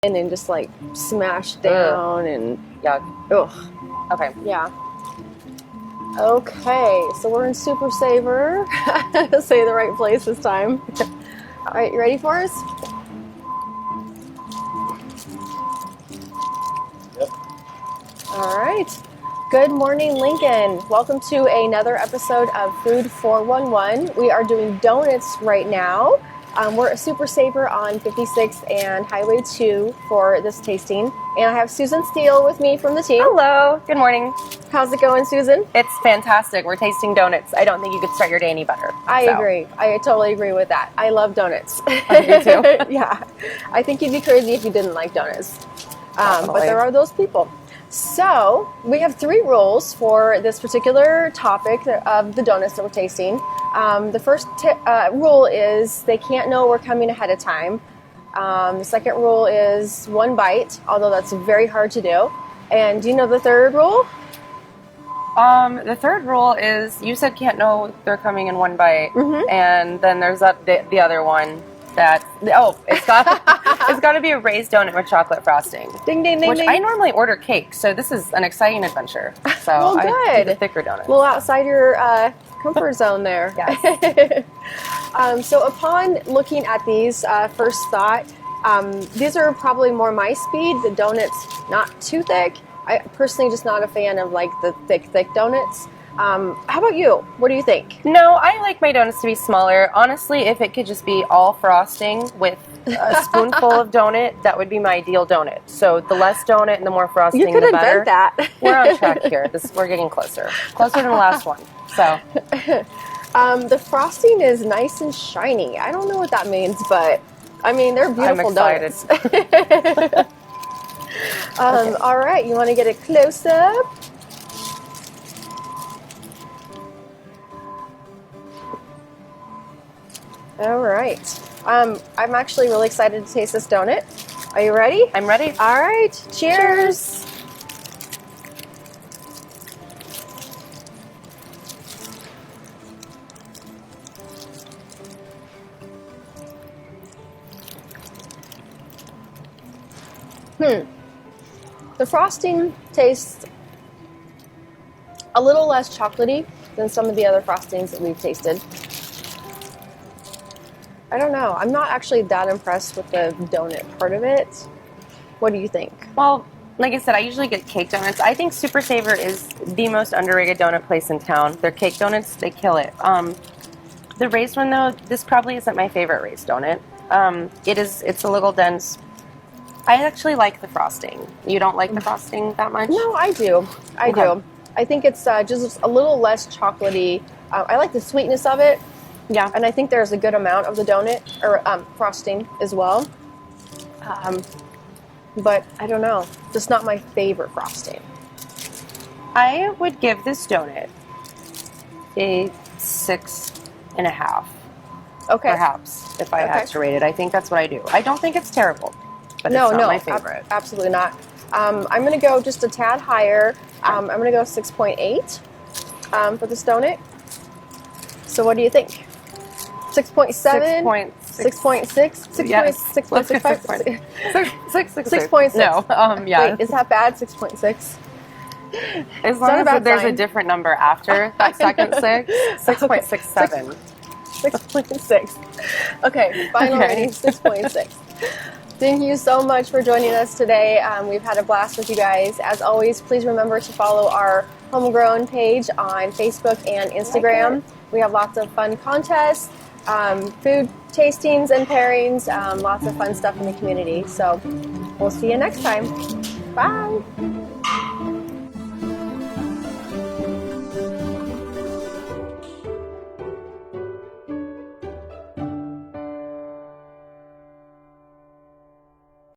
and just like smashed down and Yuck. ugh. Okay. Yeah. Okay, so we're in Super Saver. Say the right place this time. All right, you ready for us? Yep. All right. Good morning, Lincoln. Welcome to another episode of Food 411. We are doing donuts right now. We're at Super Saver on 56th and Highway 2 for this tasting. And I have Susan Steele with me from the team. Hello. Good morning. How's it going, Susan? It's fantastic. We're tasting donuts. I don't think you could start your day any better. I agree. I totally agree with that. I love donuts. Me too. Yeah. I think you'd be crazy if you didn't like donuts. But Definitely. there are those people. So we have 3 rules for this particular topic of the donuts that we're tasting. The first rule is they can't know we're coming ahead of time. The second rule is 1 bite, although that's very hard to do. And do you know the third rule? The third rule is you said can't know they're coming in 1 bite, and then there's the other one that it's got to be a raised donut with chocolate frosting. Ding ding ding Which ding. I normally order cake, so this is an exciting adventure. So Well, I do good. the thicker donut. A little outside your comfort zone there. Yes. So upon looking at these, first thought, these are probably more my speed. The donut's not too thick. I personally just not a fan of like the thick donuts. How about you? What do you think? No, I like my donuts to be smaller. Honestly, if it could just be all frosting with a spoonful of donut, that would be my ideal donut. So the less donut and the more frosting, You could the better. invent that. We're on track here. We're getting closer to the last one. So The frosting is nice and shiny. I don't know what that means, but I mean they're beautiful I'm excited. donuts. All right, you want to get a close up? All right. I'm actually really excited to taste this donut. Are you ready? I'm ready. All right. Cheers. The frosting tastes a little less chocolatey than some of the other frostings that we've tasted. I don't know. I'm not actually that impressed with the donut part of it. What do you think? Well, like I said, I usually get cake donuts. I think Super Saver is the most underrated donut place in town. Their cake donuts, they kill it. The raised one, though, this probably isn't my favorite raised donut. It's a little dense. I actually like the frosting. You don't like the frosting that much? No, I do. I do. I think it's just a little less chocolatey. I like the sweetness of it. Yeah. And I think there's a good amount of the donut or frosting as well. But I don't know. Just not my favorite frosting. I would give this donut a 6.5. Okay. Perhaps, if I Okay. had to rate it. I think that's what I do. I don't think it's terrible, but No, it's not no, my favorite. absolutely not. I'm going to go just a tad higher. I'm going to go 6.8 for this donut. So what do you think? 6.7? 6.6? Yes. 6.65? 6.6. No, yeah. Wait, is that bad? 6.6? As long not a as bad there's sign. a different number after that second 6.67. 6.6. Okay, final Okay. rating, 6.6. Thank you so much for joining us today. We've had a blast with you guys. As always, please remember to follow our Homegrown page on Facebook and Instagram. We have lots of fun contests, food tastings and pairings, lots of fun stuff in the community. So we'll see you next time. Bye.